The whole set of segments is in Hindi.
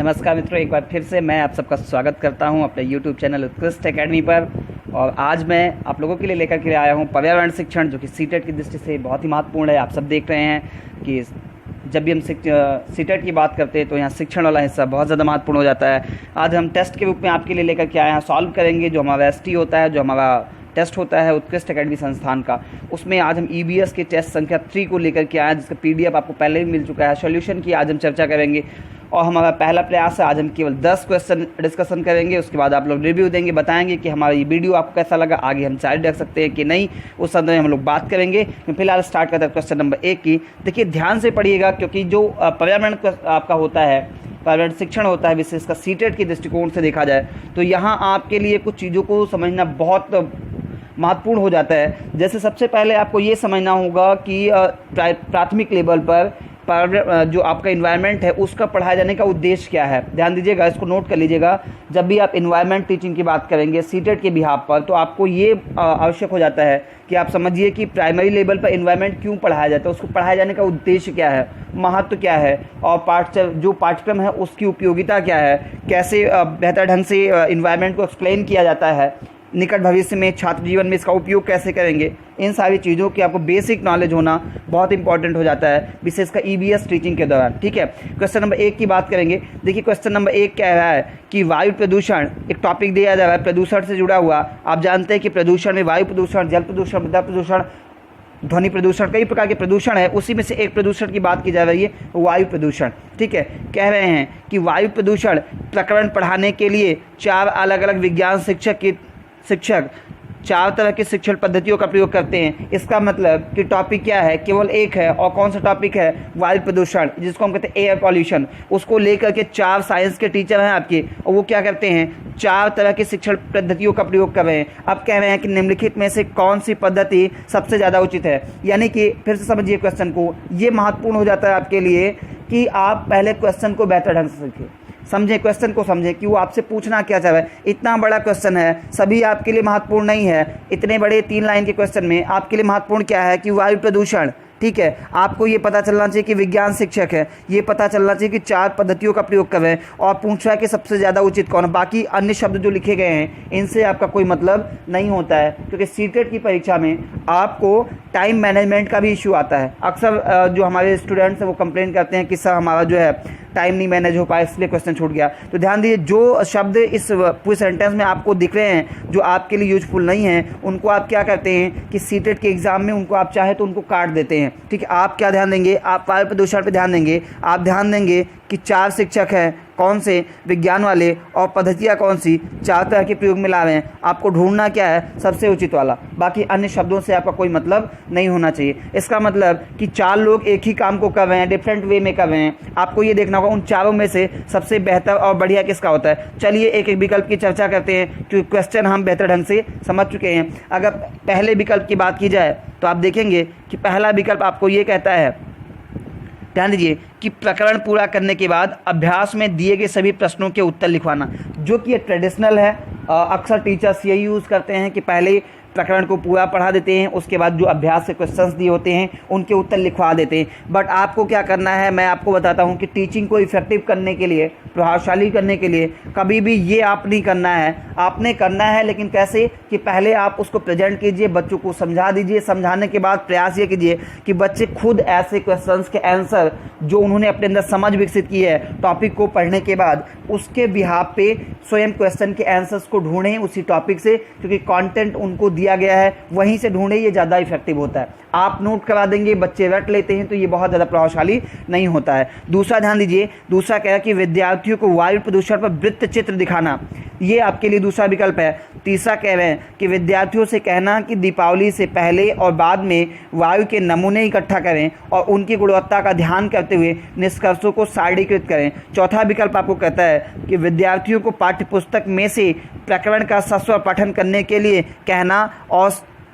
नमस्कार मित्रों, एक बार फिर से मैं आप सबका स्वागत करता हूं अपने YouTube चैनल उत्कृष्ट एकेडमी पर। और आज मैं आप लोगों के लिए लेकर के आया हूं पर्यावरण शिक्षण, जो कि सीटेट की दृष्टि से बहुत ही महत्वपूर्ण है। आप सब देख रहे हैं कि जब भी हम सीटेट की बात करते हैं तो यहाँ शिक्षण वाला हिस्सा बहुत ज़्यादा महत्वपूर्ण हो जाता है। आज हम टेस्ट के रूप में आपके लिए लेकर के आए हैं, सॉल्व करेंगे जो हमारा ST होता है, जो हमारा टेस्ट होता है उत्कृष्ट एकेडमी संस्थान का। उसमें आज हम EBS के टेस्ट संख्या 3 को लेकर के आए हैं, जिसका PDF आपको पहले भी मिल चुका है। सॉल्यूशन की आज हम चर्चा करेंगे और हमारा पहला प्रयास है, आज हम केवल 10 क्वेश्चन डिस्कशन करेंगे। उसके बाद आप लोग रिव्यू देंगे, बताएंगे कि हमारा ये वीडियो आपको कैसा लगा, आगे हम जारी रख सकते हैं कि नहीं, उस संदर्भ में हम लोग बात करेंगे। फिलहाल स्टार्ट करते हैं क्वेश्चन नंबर 1 की। देखिए ध्यान से पढ़िएगा, क्योंकि जो पर्यावरण आपका होता है, पर्यावरण शिक्षण होता है, विशेषकर सीटेट के दृष्टिकोण से देखा जाए तो यहाँ आपके लिए कुछ चीज़ों को समझना बहुत महत्वपूर्ण हो जाता है। जैसे सबसे पहले आपको ये समझना होगा कि प्राथमिक लेवल पर जो आपका इन्वायरमेंट है उसका पढ़ाए जाने का उद्देश्य क्या है। ध्यान दीजिएगा, इसको नोट कर लीजिएगा। जब भी आप इन्वायरमेंट टीचिंग की बात करेंगे सीटेट के बिहाफ पर, तो आपको ये आवश्यक हो जाता है कि आप समझिए कि प्राइमरी लेवल पर इन्वायरमेंट क्यों पढ़ाया जाता है, उसको पढ़ाए जाने का उद्देश्य क्या है, महत्व क्या है, और जो पाठ्यक्रम है उसकी उपयोगिता क्या है, कैसे बेहतर ढंग से इन्वायरमेंट को एक्सप्लेन किया जाता है, निकट भविष्य में छात्र जीवन में इसका उपयोग कैसे करेंगे। इन सारी चीज़ों की आपको बेसिक नॉलेज होना बहुत इंपॉर्टेंट हो जाता है, विशेषकर EBS टीचिंग के दौरान। ठीक है, क्वेश्चन नंबर 1 की बात करेंगे। देखिए क्वेश्चन नंबर 1 कह रहा है कि वायु प्रदूषण, एक टॉपिक दिया जा रहा है प्रदूषण से जुड़ा हुआ। आप जानते हैं कि प्रदूषण में वायु प्रदूषण, जल प्रदूषण, मृदा प्रदूषण, ध्वनि प्रदूषण, कई प्रकार के प्रदूषण है। उसी में से एक प्रदूषण की बात की जा रही है, वायु प्रदूषण। ठीक है, कह रहे हैं कि वायु प्रदूषण प्रकरण पढ़ाने के लिए 4 अलग अलग विज्ञान शिक्षक 4 तरह की शिक्षण पद्धतियों का प्रयोग करते हैं। इसका मतलब कि टॉपिक क्या है, केवल एक है, और कौन सा टॉपिक है, वायु प्रदूषण, जिसको हम कहते हैं एयर पॉल्यूशन। उसको लेकर के 4 साइंस के टीचर हैं आपके, और वो क्या करते हैं, 4 तरह की शिक्षण पद्धतियों का प्रयोग कर रहे हैं। अब कह रहे हैं कि निम्नलिखित में से कौन सी पद्धति सबसे ज़्यादा उचित है। यानी कि फिर से समझिए क्वेश्चन को, ये महत्वपूर्ण हो जाता है आपके लिए कि आप पहले क्वेश्चन को बेहतर ढंग से सीखें, समझें क्वेश्चन को, समझें कि वो आपसे पूछना क्या चाह रहा है। इतना बड़ा क्वेश्चन है, सभी आपके लिए महत्वपूर्ण नहीं है। इतने बड़े 3 लाइन के क्वेश्चन में आपके लिए महत्वपूर्ण क्या है कि वायु प्रदूषण। ठीक है, आपको ये पता चलना चाहिए कि विज्ञान शिक्षक है, ये पता चलना चाहिए कि 4 पद्धतियों का प्रयोग कर रहे हैं, और पूछ रहा है कि सबसे ज़्यादा उचित कौन है। बाकी अन्य शब्द जो लिखे गए हैं इनसे आपका कोई मतलब नहीं होता है, क्योंकि सीटेट की परीक्षा में आपको टाइम मैनेजमेंट का भी इशू आता है। अक्सर जो हमारे स्टूडेंट्स हैं वो कंप्लेन करते हैं कि सर हमारा जो है टाइम नहीं मैनेज हो पाया, इसलिए क्वेश्चन छूट गया। तो ध्यान दीजिए, जो शब्द इस पूरे सेंटेंस में आपको दिख रहे हैं जो आपके लिए यूजफुल नहीं हैं, उनको आप क्या करते हैं कि सीटेट के एग्जाम में उनको आप चाहे तो उनको काट देते हैं। ठीक है, आप क्या ध्यान देंगे, आप वायु प्रदूषण पर ध्यान देंगे। आप ध्यान देंगे कि 4 शिक्षक हैं, कौन से, विज्ञान वाले, और पद्धतियाँ कौन सी, 4 तरह के प्रयोग में ला रहे हैं। आपको ढूंढना क्या है, सबसे उचित वाला। बाकी अन्य शब्दों से आपका कोई मतलब नहीं होना चाहिए। इसका मतलब कि 4 लोग एक ही काम को कर रहे हैं, डिफरेंट वे में कर रहे हैं। आपको ये देखना होगा उन चारों में से सबसे बेहतर और बढ़िया किसका होता है। चलिए एक एक विकल्प की चर्चा करते हैं, क्योंकि क्वेश्चन हम बेहतर ढंग से समझ चुके हैं। अगर पहले विकल्प की बात की जाए तो आप देखेंगे कि पहला विकल्प आपको ये कहता है, ध्यान दीजिए, कि प्रकरण पूरा करने के बाद अभ्यास में दिए गए सभी प्रश्नों के उत्तर लिखवाना, जो कि ये ट्रेडिशनल है। अक्सर टीचर्स यही यूज़ करते हैं कि पहले प्रकरण को पूरा पढ़ा देते हैं, उसके बाद जो अभ्यास के क्वेश्चंस दिए होते हैं उनके उत्तर लिखवा देते हैं। बट आपको क्या करना है, मैं आपको बताता हूं कि टीचिंग को इफेक्टिव करने के लिए, प्रभावशाली करने के लिए कभी भी ये आप नहीं करना है। आपने करना है, लेकिन कैसे, कि पहले आप उसको प्रेजेंट कीजिए, बच्चों को समझा दीजिए। समझाने के बाद प्रयास ये कीजिए कि बच्चे खुद ऐसे क्वेश्चंस के आंसर जो उन्होंने अपने अंदर समझ विकसित की है टॉपिक को पढ़ने के बाद, उसके बिहाफ पे स्वयं क्वेश्चन के आंसर्स को ढूंढें उसी टॉपिक से, क्योंकि कंटेंट उनको दिया गया है वहीं से ढूंढे, ये ज़्यादा इफेक्टिव होता है। आप नोट करा देंगे, बच्चे रट लेते हैं, तो ये बहुत ज़्यादा प्रभावशाली नहीं होता है। दूसरा ध्यान दीजिए, दूसरा कह कि विद्यार्थियों को वायु प्रदूषण पर वृत्त चित्र दिखाना, ये आपके लिए दूसरा विकल्प है। तीसरा कह रहे हैं कि विद्यार्थियों से कहना कि दीपावली से पहले और बाद में वायु के नमूने इकट्ठा करें और उनकी गुणवत्ता का ध्यान करते हुए निष्कर्षों को सारणीकृत करें। चौथा विकल्प आपको कहता है कि विद्यार्थियों को पाठ्यपुस्तक में से प्रकरण का सस्वर पठन करने के लिए कहना और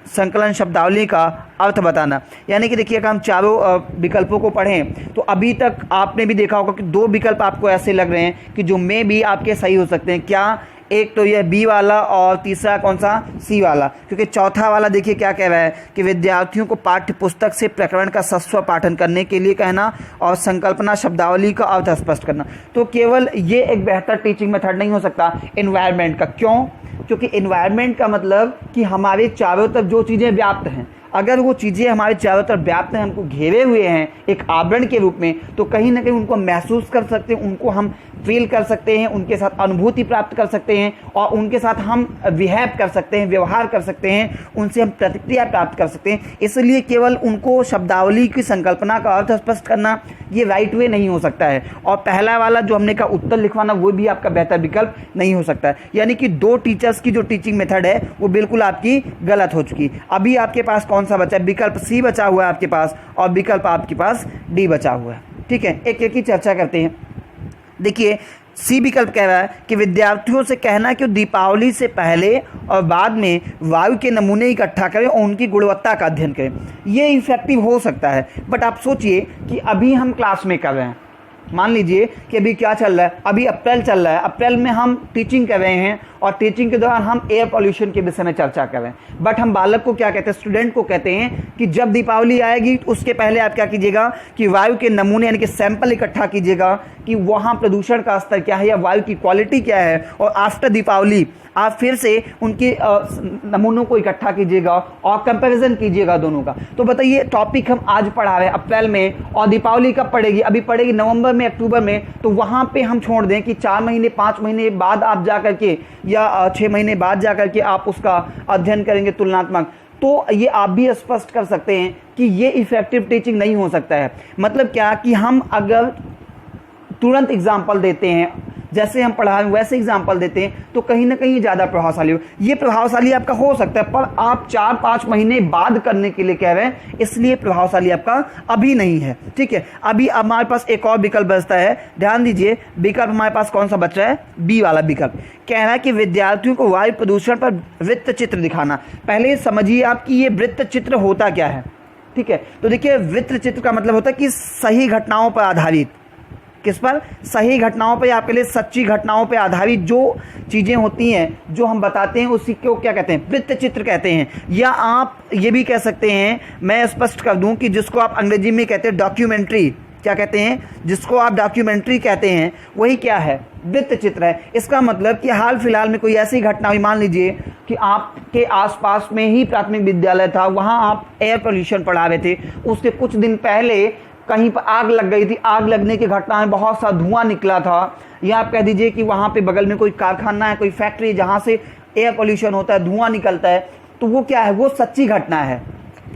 संकलन शब्दावली का अर्थ बताना। यानी कि देखिए, अगर हम चारों विकल्पों को पढ़ें तो अभी तक आपने भी देखा होगा कि 2 विकल्प आपको ऐसे लग रहे हैं कि जो में भी आपके सही हो सकते हैं। क्या, एक तो यह बी वाला और तीसरा कौन सा, सी वाला। क्योंकि चौथा वाला देखिए क्या कह रहा है कि विद्यार्थियों को पाठ्य पुस्तक से प्रकरण का सस्व पाठन करने के लिए कहना और संकल्पना शब्दावली का अर्थ स्पष्ट करना। तो केवल ये एक बेहतर टीचिंग मेथड नहीं हो सकता एनवायरनमेंट का। क्यों? क्योंकि एनवायरनमेंट का मतलब कि हमारे चारों तरफ जो चीज़ें व्याप्त हैं, अगर वो चीज़ें हमारे चारों तरफ व्याप्त हैं, हमको घेरे हुए हैं एक आवरण के रूप में, तो कहीं ना कहीं उनको महसूस कर सकते हैं, उनको हम फील कर सकते हैं, उनके साथ अनुभूति प्राप्त कर सकते हैं और उनके साथ हम बिहेव कर सकते हैं, व्यवहार कर सकते हैं, उनसे हम प्रतिक्रिया प्राप्त कर सकते हैं। इसलिए केवल उनको शब्दावली की संकल्पना का अर्थ स्पष्ट करना ये राइट वे नहीं हो सकता है। और पहला वाला जो हमने कहा उत्तर लिखवाना, वो भी आपका बेहतर विकल्प नहीं हो सकता है। यानी कि दो टीचर्स की जो टीचिंग मेथड है वो बिल्कुल आपकी गलत हो चुकी। अभी आपके पास कौन सा बचा है? विकल्प सी बचा हुआ है आपके पास और विकल्प आपके पास डी बचा हुआ है। ठीक है, एक एक की चर्चा करते हैं। देखिए, सी विकल्प कह रहा है कि विद्यार्थियों से कहना कि दीपावली से पहले और बाद में वायु के नमूने इकट्ठा करें और उनकी गुणवत्ता का अध्ययन करें। ये इफेक्टिव हो सकता है, बट आप सोचिए कि अभी हम क्लास में कर रहे हैं, मान लीजिए कि अभी क्या चल रहा है, अभी अप्रैल चल रहा है, अप्रैल में हम टीचिंग कर रहे हैं और टीचिंग के दौरान हम एयर पॉल्यूशन के विषय में चर्चा कर रहे हैं। बट हम बालक को क्या कहते हैं, स्टूडेंट को कहते हैं कि जब दीपावली आएगी उसके पहले आप क्या कीजिएगा कि वायु के नमूने यानी कि सैंपल इकट्ठा कीजिएगा कि वहाँ प्रदूषण का स्तर क्या है या वायु की क्वालिटी क्या है, और आफ्टर दीपावली आप फिर से उनके नमूनों को इकट्ठा कीजिएगा और कंपैरिजन कीजिएगा दोनों का। तो बताइए, टॉपिक हम आज पढ़ा रहे हैं अप्रैल में और दीपावली कब पड़ेगी? अभी पड़ेगी नवंबर में, अक्टूबर में। तो वहाँ पे हम छोड़ दें कि 4 महीने 5 महीने बाद आप जा करके या 6 महीने बाद जा करके आप उसका अध्ययन करेंगे तुलनात्मक। तो ये आप भी स्पष्ट कर सकते हैं कि ये इफेक्टिव टीचिंग नहीं हो सकता है। मतलब क्या कि हम अगर तुरंत एग्जाम्पल देते हैं, जैसे हम पढ़ा वैसे एग्जाम्पल देते हैं, तो कहीं ना कहीं ज़्यादा प्रभावशाली हो। ये प्रभावशाली आपका हो सकता है, पर आप 4-5 महीने बाद करने के लिए कह रहे हैं, इसलिए प्रभावशाली आपका अभी नहीं है। ठीक है, अभी हमारे पास एक और विकल्प बचता है। ध्यान दीजिए, विकल्प हमारे पास कौन सा बच रहा है? बी वाला विकल्प। कह रहा है कि विद्यार्थियों को वायु प्रदूषण पर वृत्त चित्र दिखाना। पहले समझिए आप कि ये वृत्त चित्र होता क्या है। ठीक है, तो देखिए, वृत्त चित्र का मतलब होता है कि सही घटनाओं पर आधारित, किस पर? सही घटनाओं पर, आपके लिए सच्ची घटनाओं पर आधारित जो चीज़ें होती हैं जो हम बताते हैं उसी को क्या कहते हैं? वृत्त चित्र कहते हैं। या आप ये भी कह सकते हैं, मैं स्पष्ट कर दूं कि जिसको आप अंग्रेजी में कहते हैं डॉक्यूमेंट्री, क्या कहते हैं? जिसको आप डॉक्यूमेंट्री कहते हैं, वही क्या है? वृत्त चित्र है। इसका मतलब कि हाल फिलहाल में कोई ऐसी घटना हुई, मान लीजिए कि आपके आसपास में ही प्राथमिक विद्यालय था, वहाँ आप एयर पोल्यूशन पढ़ा रहे थे, उसके कुछ दिन पहले कहीं पर आग लग गई थी, आग लगने की घटना में बहुत सा धुआं निकला था, या आप कह दीजिए कि वहाँ पे बगल में कोई कारखाना है, कोई फैक्ट्री जहाँ से एयर पोल्यूशन होता है, धुआं निकलता है, तो वो क्या है? वो सच्ची घटना है।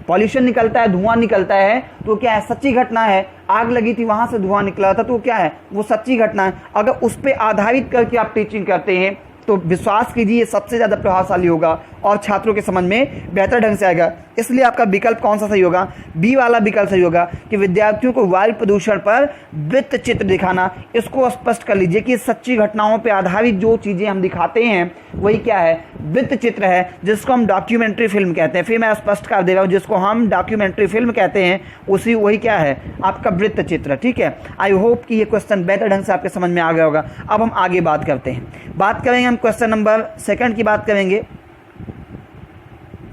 पॉल्यूशन निकलता है, धुआं निकलता है, तो क्या है? सच्ची घटना है। आग लगी थी, वहाँ से धुआं निकला था, तो क्या है? वो सच्ची घटना है। अगर उस पर आधारित करके आप टीचिंग करते हैं तो विश्वास कीजिए सबसे ज़्यादा प्रभावशाली होगा और छात्रों के समझ में बेहतर ढंग से आएगा। इसलिए आपका विकल्प कौन सा सही होगा? बी वाला विकल्प सही होगा कि विद्यार्थियों को वायु प्रदूषण पर वृत्त चित्र दिखाना। इसको स्पष्ट कर लीजिए कि सच्ची घटनाओं पर आधारित जो चीज़ें हम दिखाते हैं वही क्या है? वृत्त चित्र है, जिसको हम डॉक्यूमेंट्री फिल्म कहते हैं। फिर मैं स्पष्ट कर दे रहा हूँ, जिसको हम डॉक्यूमेंट्री फिल्म कहते हैं उसी वही क्या है? आपका वृत्त चित्र। ठीक है, आई होप कि ये क्वेश्चन बेहतर ढंग से आपके समझ में आ गया होगा। अब हम आगे बात करते हैं, बात करेंगे हम क्वेश्चन नंबर 2 की बात करेंगे।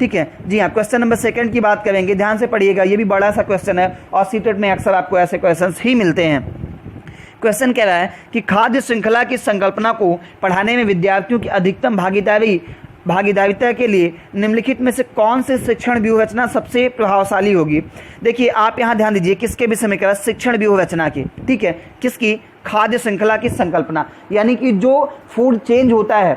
ठीक है जी हाँ, क्वेश्चन नंबर 2 की बात करेंगे। ध्यान से पढ़िएगा, ये भी बड़ा सा क्वेश्चन है और सीटेट में अक्सर आपको ऐसे क्वेश्चंस ही मिलते हैं। क्वेश्चन कह रहा है कि खाद्य श्रृंखला की संकल्पना को पढ़ाने में विद्यार्थियों की अधिकतम भागीदारिता के लिए निम्नलिखित में से कौन से शिक्षण व्यूह रचना सबसे प्रभावशाली होगी? देखिए, आप यहाँ ध्यान दीजिए, किसके विषय में कह रहा है? शिक्षण व्यूह रचना की। ठीक है, किसकी? खाद्य श्रृंखला की संकल्पना, यानी कि जो फूड चेंज होता है,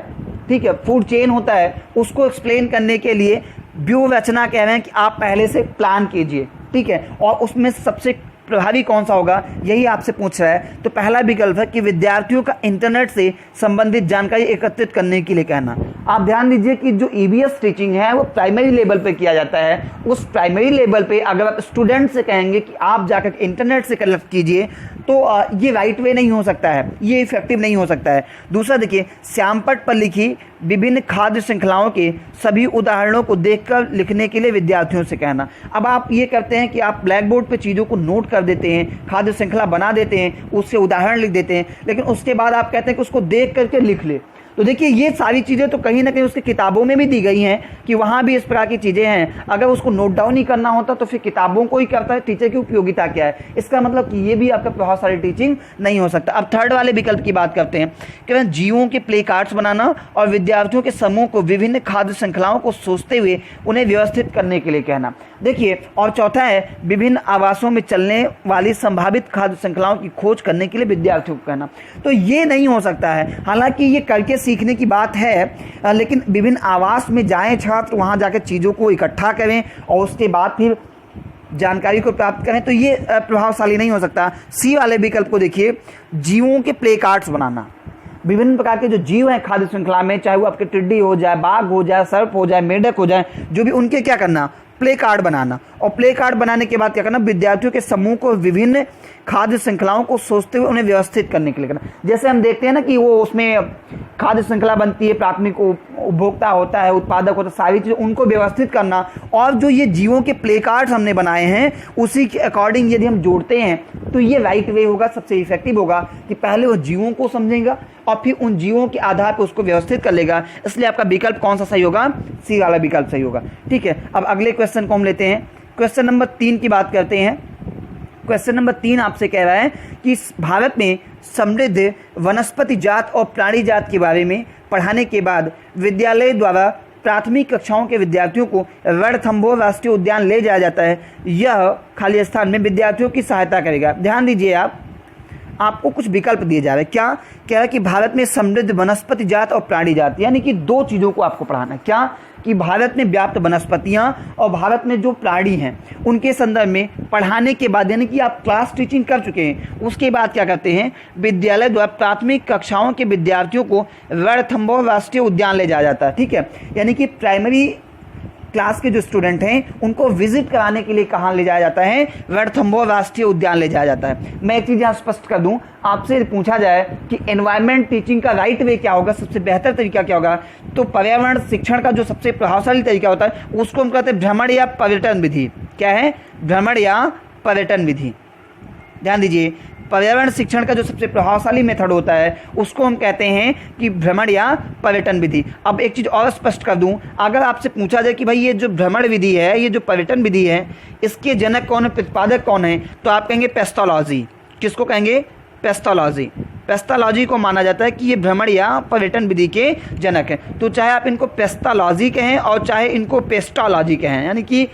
ठीक है, फूड चेन होता है, उसको एक्सप्लेन करने के लिए व्यूह रचना कह रहे हैं कि आप पहले से प्लान कीजिए। ठीक है, और उसमें सबसे प्रभावी कौन सा होगा, यही आपसे पूछ रहा है। तो पहला विकल्प है कि विद्यार्थियों का इंटरनेट से संबंधित जानकारी एकत्रित करने के लिए कहना। आप ध्यान दीजिए कि जो ईवीएस टीचिंग है वो प्राइमरी लेवल पे किया जाता है। उस प्राइमरी लेवल पे अगर आप स्टूडेंट से कहेंगे कि आप जाकर इंटरनेट से कलेक्ट कीजिए, तो ये राइट वे नहीं हो सकता है, ये इफेक्टिव नहीं हो सकता है। दूसरा देखिए, श्यामपट्ट पर लिखी विभिन्न खाद्य श्रृंखलाओं के सभी उदाहरणों को देखकर लिखने के लिए विद्यार्थियों से कहना। अब आप ये करते हैं कि आप ब्लैक बोर्ड पर चीज़ों को नोट कर देते हैं, खाद्य श्रृंखला बना देते हैं, उससे उदाहरण लिख देते हैं, लेकिन उसके बाद आप कहते हैं कि उसको देख करके लिख ले। तो देखिए ये सारी चीज़ें तो कहीं ना कहीं उसकी किताबों में भी दी गई हैं कि वहाँ भी इस प्रकार की चीज़ें हैं। अगर उसको नोट डाउन नहीं करना होता तो फिर किताबों को ही करता है, टीचर की उपयोगिता क्या है? इसका मतलब कि ये भी आपका प्रभावशाली टीचिंग नहीं हो सकता। अब थर्ड वाले विकल्प की बात करते हैं कि जीवों के प्ले कार्ड्स बनाना और विद्यार्थियों के समूह को विभिन्न खाद्य श्रृंखलाओं को सोचते हुए उन्हें व्यवस्थित करने के लिए कहना। देखिए, और चौथा है विभिन्न आवासों में चलने वाली संभावित खाद्य श्रृंखलाओं की खोज करने के लिए विद्यार्थियों को कहना। तो ये नहीं हो सकता है, हालांकि ये करके सीखने की बात है, लेकिन विभिन्न आवास में जाएं छात्र, वहाँ जाकर चीज़ों को इकट्ठा करें और उसके बाद फिर जानकारी को प्राप्त करें, तो ये प्रभावशाली नहीं हो सकता। सी वाले विकल्प को देखिए, जीवों के प्ले कार्ड्स बनाना। विभिन्न प्रकार के जो जीव हैं खाद्य श्रृंखला में, चाहे वो आपके टिड्डी हो जाए, बाघ हो जाए, सर्प हो जाए, मेढक हो जाए, जो भी, उनके क्या करना, प्ले कार्ड बनाना। और प्ले कार्ड बनाने के बाद क्या करना, विद्यार्थियों के समूह को विभिन्न खाद्य श्रृंखलाओं को सोचते हुए उन्हें व्यवस्थित करने के लिए करना। जैसे हम देखते हैं ना कि वो उसमें खाद्य श्रृंखला बनती है, प्राथमिक उपभोक्ता होता है, उत्पादक होता है, सारी चीज़ उनको व्यवस्थित करना। और जो ये जीवों के प्ले कार्ड्स हमने बनाए हैं उसी के अकॉर्डिंग यदि हम जोड़ते हैं तो ये राइट वे होगा, सबसे इफेक्टिव होगा कि पहले वो जीवों को समझेगा और फिर उन जीवों के आधार पर उसको व्यवस्थित कर लेगा। इसलिए आपका विकल्प कौन सा सही होगा? सी वाला विकल्प सही होगा। ठीक है, अब अगले क्वेश्चन को हम लेते हैं। क्वेश्चन नंबर 3 की बात करते हैं। क्वेश्चन नंबर 3 आपसे कह रहा है कि भारत में समृद्ध वनस्पति जात और प्राणी जात के बारे में पढ़ाने के बाद विद्यालय द्वारा प्राथमिक कक्षाओं के विद्यार्थियों को रणथंभौर राष्ट्रीय उद्यान ले जाया जाता है। यह खाली स्थान में विद्यार्थियों की सहायता करेगा। ध्यान दीजिए, आपको कुछ विकल्प दिए जा रहे हैं। क्या कह रहा है कि भारत में समृद्ध वनस्पति जात और प्राणी जात, यानी कि 2 चीज़ों को आपको पढ़ाना है। क्या कि भारत में व्याप्त वनस्पतियां और भारत में जो प्राणी हैं उनके संदर्भ में पढ़ाने के बाद, यानी कि आप क्लास टीचिंग कर चुके हैं, उसके बाद क्या करते हैं, विद्यालय द्वारा प्राथमिक कक्षाओं के विद्यार्थियों को रणथंभौर राष्ट्रीय उद्यान ले जाया जाता है। ठीक है, यानी कि प्राइमरी क्लास के जो स्टूडेंट हैं उनको विजिट कराने के लिए कहाँ ले जाया जाता है? रणथंभौर राष्ट्रीय उद्यान ले जाया जाता है। मैं एक चीज़ यहाँ स्पष्ट कर दूँ, आपसे पूछा जाए कि एनवायरनमेंट टीचिंग का राइट वे क्या होगा, सबसे बेहतर तरीका क्या होगा, तो पर्यावरण शिक्षण का जो सबसे प्रभावशाली तरीका होता है उसको हम कहते हैं भ्रमण या पर्यटन विधि। क्या है? भ्रमण या पर्यटन विधि। ध्यान दीजिए, पर्यावरण शिक्षण का जो सबसे प्रभावशाली मेथड होता है उसको हम कहते हैं कि भ्रमण या पर्यटन विधि। अब एक चीज़ और स्पष्ट कर दूं, अगर आपसे पूछा जाए कि भाई ये जो भ्रमण विधि है, ये जो पर्यटन विधि है, इसके जनक कौन है, प्रतिपादक कौन है, तो आप कहेंगे पेस्टोलॉजी। किसको कहेंगे? पेस्टोलॉजी। पेस्टोलॉजी को माना जाता है कि ये भ्रमण या पर्यटन विधि के जनक हैं। तो चाहे आप इनको पेस्टोलॉजी कहें और चाहे इनको पेस्टोलॉजी कहें, यानी कि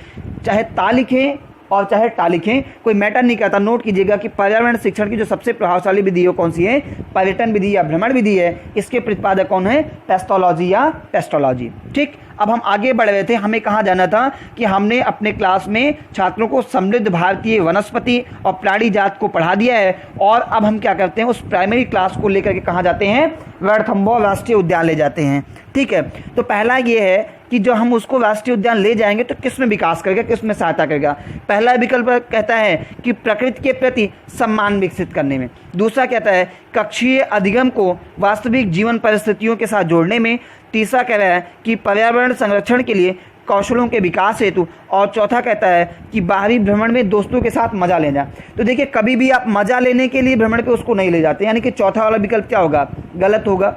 चाहे ता लिखें और चाहे टा लिखें, कोई मैटर नहीं करता। नोट कीजिएगा कि पर्यावरण शिक्षण की जो सबसे प्रभावशाली विधि है कौन सी है? पर्यटन विधि या भ्रमण विधि है। इसके प्रतिपादक कौन है? पेस्टोलॉजी या पेस्टोलॉजी। ठीक, अब हम आगे बढ़ रहे थे, हमें कहाँ जाना था कि हमने अपने क्लास में छात्रों को समृद्ध भारतीय वनस्पति और प्राणी जात को पढ़ा दिया है, और अब हम क्या करते हैं, उस प्राइमरी क्लास को लेकर के कहाँ जाते हैं? रणथंभौर राष्ट्रीय उद्यान ले जाते हैं। ठीक है, तो पहला ये है कि जो हम उसको राष्ट्रीय उद्यान ले जाएंगे तो किस में विकास करेगा, किस में सहायता करेगा। पहला विकल्प कहता है कि प्रकृति के प्रति सम्मान विकसित करने में। दूसरा कहता है कक्षीय अधिगम को वास्तविक जीवन परिस्थितियों के साथ जोड़ने में। तीसरा कह रहा है कि पर्यावरण संरक्षण के लिए कौशलों के विकास हेतु। और चौथा कहता है कि बाहरी भ्रमण में दोस्तों के साथ मजा लेना। तो देखिए, कभी भी आप मजा लेने के लिए भ्रमण पे उसको नहीं ले जाते, यानी कि चौथा वाला विकल्प क्या होगा? गलत होगा।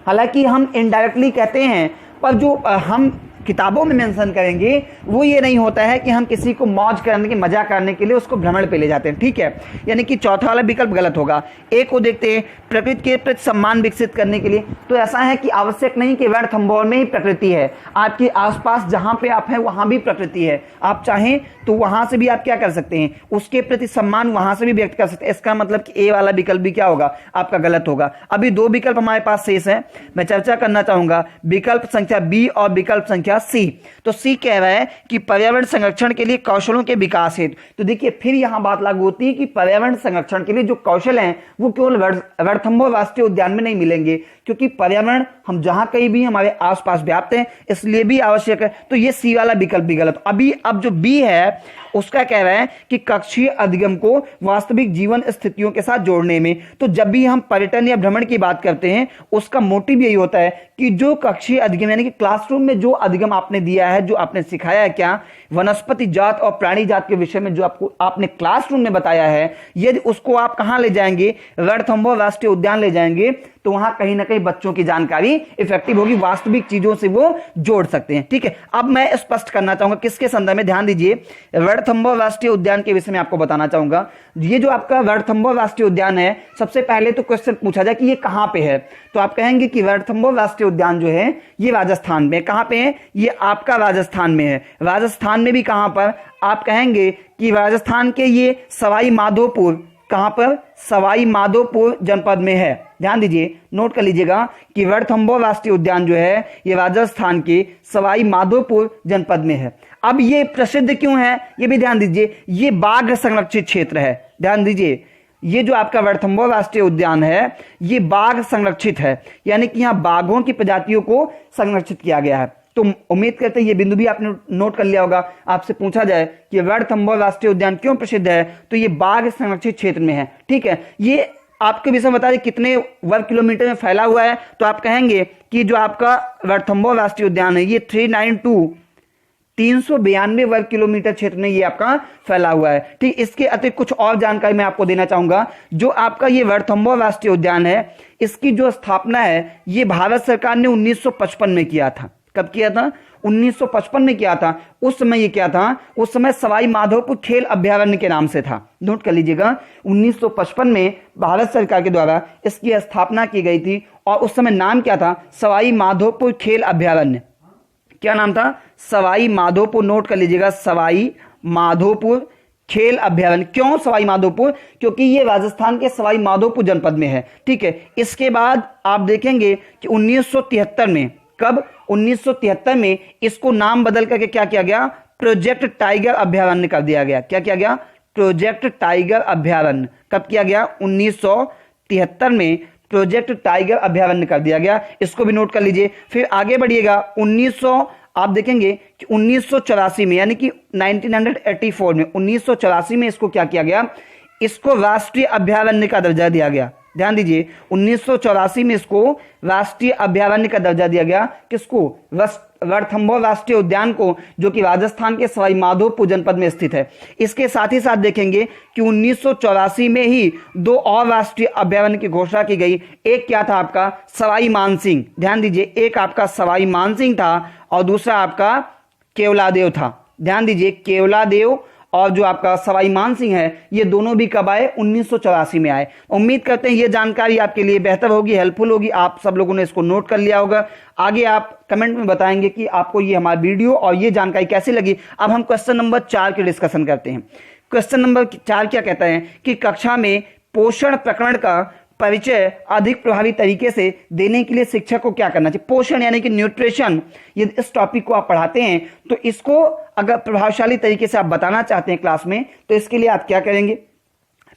हालांकि हम इनडायरेक्टली कहते हैं, पर जो हम किताबों में मेंशन करेंगे वो ये नहीं होता है कि हम किसी को मौज करने के, मजा करने के लिए उसको भ्रमण पे ले जाते हैं। ठीक है, यानी कि चौथा वाला विकल्प गलत होगा। एक को देखते हैं, प्रकृति के प्रति सम्मान विकसित करने के लिए। तो ऐसा है कि आवश्यक नहीं कि रणथंभौर में ही प्रकृति है, आपके आसपास जहां पे आप हैं वहां भी प्रकृति है। आप चाहें तो वहां से भी आप क्या कर सकते हैं, उसके प्रति सम्मान वहां से भी व्यक्त कर सकते हैं। इसका मतलब कि ए वाला विकल्प भी क्या होगा? आपका गलत होगा। अभी 2 विकल्प हमारे पास शेष है, मैं चर्चा करना चाहूंगा, विकल्प संख्या बी और विकल्प संख्या सी। तो सी कह रहा है कि पर्यावरण संरक्षण के लिए कौशलों के विकास हेतु। तो देखिए, फिर यहां बात लागू होती है कि पर्यावरण संरक्षण के लिए जो कौशल हैं वो केवल रणथंभौर राष्ट्रीय उद्यान में नहीं मिलेंगे, क्योंकि पर्यावरण हम जहां कहीं भी हमारे आसपास व्याप्त है, इसलिए भी आवश्यक है। तो ये सी वाला विकल्प भी गलत। अब जो बी है उसका कह रहा है कि कक्षीय अधिगम को वास्तविक जीवन स्थितियों के साथ जोड़ने में। तो जब भी हम पर्यटन या भ्रमण की बात करते हैं उसका मोटिव यही होता है कि जो कक्षीय अधिगम यानी कि क्लासरूम में जो अधिगम आपने दिया है, जो आपने सिखाया है, क्या वनस्पति जात और प्राणी जात के विषय में जो आपने क्लासरूम में बताया है, यदि उसको आप कहां ले जाएंगे, रणथंभौर राष्ट्रीय उद्यान ले जाएंगे, तो वहां कहीं ना कहीं बच्चों की जानकारी इफेक्टिव होगी, वास्तविक चीजों से वो जोड़ सकते हैं। ठीक है, अब मैं स्पष्ट करना चाहूंगा किसके संदर्भ में, ध्यान दीजिए, रणथंभौर राष्ट्रीय उद्यान के विषय में आपको बताना चाहूंगा। ये जो आपका रणथंभौर राष्ट्रीय उद्यान है, सबसे पहले तो क्वेश्चन पूछा जाए कि ये कहां पे है, तो आप कहेंगे कि रणथंभौर राष्ट्रीय उद्यान जो है ये राजस्थान में। कहां पे है? ये आपका राजस्थान में है। राजस्थान में भी कहां पर? आप कहेंगे कि राजस्थान के ये सवाई माधोपुर, कहां पर? सवाई माधोपुर जनपद में है। ध्यान दीजिए, नोट कर लीजिएगा कि रणथंभौर राष्ट्रीय उद्यान जो है ये राजस्थान के सवाई माधोपुर जनपद में है। अब ये प्रसिद्ध क्यों है ये भी ध्यान दीजिए, ये बाघ संरक्षित क्षेत्र है। ध्यान दीजिए, ये जो आपका रणथंभौर राष्ट्रीय उद्यान है ये बाघ संरक्षित है, यानी कि यहाँ बाघों की प्रजातियों को संरक्षित किया गया है। तो उम्मीद करते हैं ये बिंदु भी आपने नोट कर लिया होगा। आपसे पूछा जाए कि रणथंभौर राष्ट्रीय उद्यान क्यों प्रसिद्ध है, तो ये बाघ संरक्षित क्षेत्र में है। ठीक है, ये आपके विषय बता दें कितने वर्ग किलोमीटर में फैला हुआ है, तो आप कहेंगे कि जो आपका रणथंभौर राष्ट्रीय उद्यान है ये 392 वर्ग किलोमीटर क्षेत्र में ये आपका फैला हुआ है। ठीक, इसके अतिरिक्त कुछ और जानकारी मैं आपको देना चाहूंगा। जो आपका ये रणथंभौर राष्ट्रीय उद्यान है इसकी जो स्थापना है ये भारत सरकार ने 1955 में किया था। कब किया था? 1955 में किया था। उस समय ये क्या था? उस समय सवाई माधोपुर खेल अभ्यारण्य के नाम से था। नोट कर लीजिएगा, 1955 में भारत सरकार के द्वारा इसकी स्थापना की गई थी और उस समय नाम क्या था? सवाई माधोपुर खेल अभ्यारण्य। क्या नाम था? सवाई माधोपुर। नोट कर लीजिएगा, सवाई माधोपुर खेल अभ्यारण्य। क्यों सवाई माधोपुर? क्योंकि ये राजस्थान के सवाई माधोपुर जनपद में है। ठीक है, इसके बाद आप देखेंगे कि 1973 में, कब? 1973 में इसको नाम बदल करके क्या किया गया? प्रोजेक्ट टाइगर अभ्यारण्य कर दिया गया। क्या किया गया? प्रोजेक्ट टाइगर अभ्यारण्य। कब किया गया? 1973 में प्रोजेक्ट टाइगर अभ्यारण्य कर दिया गया। इसको भी नोट कर लीजिए। फिर आगे बढ़िएगा, आप देखेंगे कि 1984 में, यानी कि 1984 में, 1984 में इसको क्या किया गया? इसको राष्ट्रीय अभ्यारण्य का दर्जा दिया गया। ध्यान दीजिए, 1984 में इसको राष्ट्रीय अभ्यारण्य का दर्जा दिया गया। किसको? रणथंभौर राष्ट्रीय उद्यान को, जो कि राजस्थान के सवाई माधोपुर जनपद में स्थित है। इसके साथ ही साथ देखेंगे कि 1984 में ही दो और राष्ट्रीय अभ्यारण्य की घोषणा की गई। एक क्या था आपका? सवाई मानसिंह। ध्यान दीजिए, एक आपका सवाई मानसिंह था और दूसरा आपका केवलादेव था। ध्यान दीजिए, केवलादेव और जो आपका सवाई मानसिंह है ये दोनों भी कब आए? 1984 में आए। उम्मीद करते हैं ये जानकारी आपके लिए बेहतर होगी, हेल्पफुल होगी। आप सब लोगों ने इसको नोट कर लिया होगा। आगे आप कमेंट में बताएंगे कि आपको ये हमारा वीडियो और ये जानकारी कैसी लगी। अब हम क्वेश्चन नंबर 4 के डिस्कशन करते हैं। क्वेश्चन नंबर 4 क्या कहता है कि कक्षा में पोषण प्रकरण का परिचय अधिक प्रभावी तरीके से देने के लिए शिक्षक को क्या करना चाहिए? पोषण यानी कि न्यूट्रिशन, यदि इस टॉपिक को आप पढ़ाते हैं तो इसको अगर प्रभावशाली तरीके से आप बताना चाहते हैं क्लास में, तो इसके लिए आप क्या करेंगे?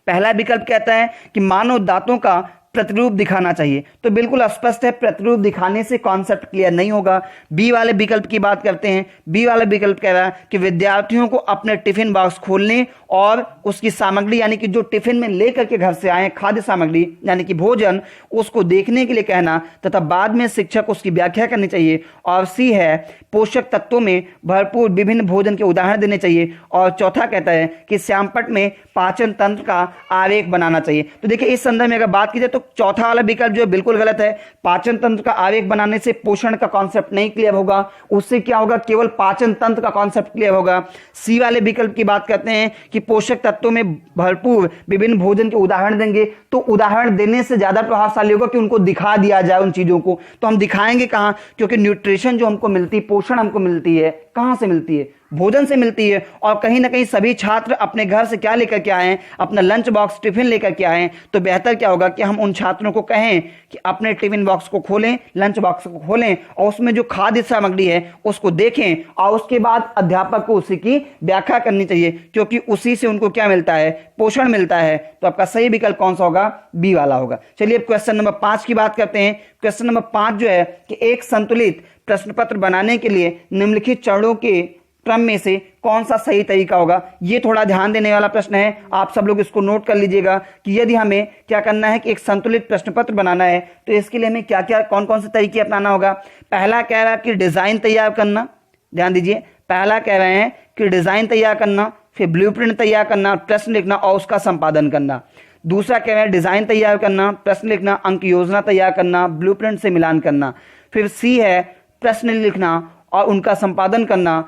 पहला विकल्प कहता है कि मानव दांतों का प्रतिरूप दिखाना चाहिए। तो बिल्कुल स्पष्ट है, प्रतिरूप दिखाने से कॉन्सेप्ट क्लियर नहीं होगा। बी वाले विकल्प की बात करते हैं। बी वाला विकल्प कह रहा है कि विद्यार्थियों को अपने टिफिन बॉक्स खोलने और उसकी सामग्री यानी कि जो टिफिन में लेकर के घर से आए खाद्य सामग्री यानी कि भोजन, उसको देखने के लिए कहना तथा बाद में शिक्षक उसकी व्याख्या करनी चाहिए। और सी है पोषक तत्वों में भरपूर विभिन्न भोजन के उदाहरण देने चाहिए। और चौथा कहता है कि श्यामपट्ट में पाचन तंत्र का आरेख बनाना चाहिए। तो देखिए, इस संदर्भ में अगर बात की जाए तो चौथा वाला विकल्प जो है बिल्कुल गलत है। पाचन तंत्र का आरेख बनाने से पोषण का कॉन्सेप्ट नहीं क्लियर होगा, उससे क्या होगा? केवल पाचन तंत्र का कॉन्सेप्ट क्लियर होगा। सी वाले विकल्प की बात करते हैं कि पोषक तत्वों में भरपूर विभिन्न भोजन के उदाहरण देंगे, तो उदाहरण देने से ज्यादा प्रभावशाली होगा कि उनको दिखा दिया जाए उन चीजों को। तो हम दिखाएंगे कहां? क्योंकि न्यूट्रिशन जो हमको मिलती है, पोषण हमको मिलती है, कहां से मिलती है? भोजन से मिलती है। और कहीं ना कहीं सभी छात्र अपने घर से क्या लेकर के आए हैं? अपना लंच बॉक्स, टिफिन लेकर के आए हैं। तो बेहतर क्या होगा कि हम उन छात्रों को कहें कि अपने टिफिन बॉक्स को खोलें, लंच बॉक्स को खोलें और उसमें जो खाद्य सामग्री है उसको देखें और उसके बाद अध्यापक को उसी की व्याख्या करनी चाहिए, क्योंकि उसी से उनको क्या मिलता है? पोषण मिलता है। तो आपका सही विकल्प कौन सा होगा? बी वाला होगा। चलिए अब क्वेश्चन नंबर 5 की बात करते हैं। क्वेश्चन नंबर 5 जो है कि एक संतुलित प्रश्न पत्र बनाने के लिए निम्नलिखित चरणों के क्रम में से कौन सा सही तरीका होगा? ये थोड़ा ध्यान देने वाला प्रश्न है, आप सब लोग इसको नोट कर लीजिएगा कि यदि हमें क्या करना है कि एक संतुलित प्रश्न पत्र बनाना है तो इसके लिए हमें क्या क्या कौन कौन से तरीके अपनाना होगा। पहला कह रहा है कि डिजाइन तैयार करना, ध्यान दीजिए, पहला कह रहे हैं कि डिजाइन तैयार करना, फिर ब्लूप्रिंट तैयार करना, प्रश्न लिखना और उसका संपादन करना। दूसरा कह रहे हैं डिजाइन तैयार करना, प्रश्न लिखना, अंक योजना तैयार करना, ब्लूप्रिंट से मिलान करना। फिर सी है प्रश्न लिखना और उनका संपादन करना।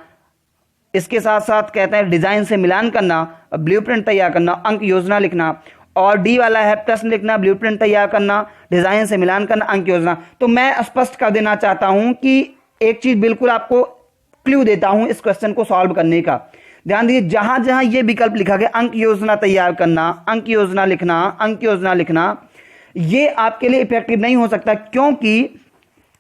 इसके साथ साथ कहते हैं डिजाइन से मिलान करना, ब्लूप्रिंट तैयार करना, अंक योजना लिखना। और डी वाला है प्रश्न लिखना, ब्लूप्रिंट तैयार करना, डिजाइन से मिलान करना, अंक योजना। तो मैं स्पष्ट कर देना चाहता हूं कि एक चीज बिल्कुल आपको क्लू देता हूं इस क्वेश्चन को सॉल्व करने का। ध्यान दीजिए, जहां जहां ये विकल्प लिखा गया अंक योजना तैयार करना, अंक योजना लिखना, अंक योजना लिखना, ये आपके लिए इफेक्टिव नहीं हो सकता, क्योंकि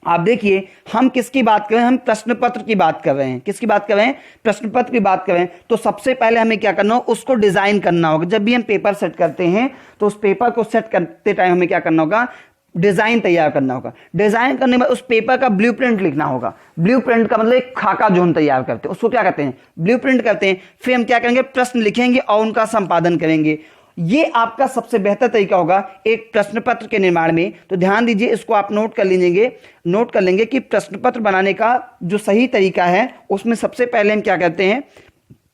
आप देखिए हम किसकी बात कर रहे हैं, हम प्रश्न पत्र की बात कर रहे हैं। किसकी बात कर रहे हैं? प्रश्न पत्र की बात कर रहे हैं। तो सबसे पहले हमें क्या करना होगा, उसको डिजाइन करना होगा। जब भी हम पेपर सेट करते हैं तो उस पेपर को सेट करते टाइम हमें क्या करना होगा, डिजाइन तैयार करना होगा। डिजाइन करने में उस पेपर का ब्लूप्रिंट लिखना होगा। ब्लूप्रिंट का मतलब एक खाका जो हम तैयार करते हैं उसको क्या कहते हैं, ब्लूप्रिंट करते हैं। फिर हम क्या करेंगे, प्रश्न लिखेंगे और उनका संपादन करेंगे। ये आपका सबसे बेहतर तरीका होगा एक प्रश्न पत्र के निर्माण में। तो ध्यान दीजिए, इसको आप नोट कर लेंगे कि प्रश्न पत्र बनाने का जो सही तरीका है उसमें सबसे पहले हम क्या करते हैं,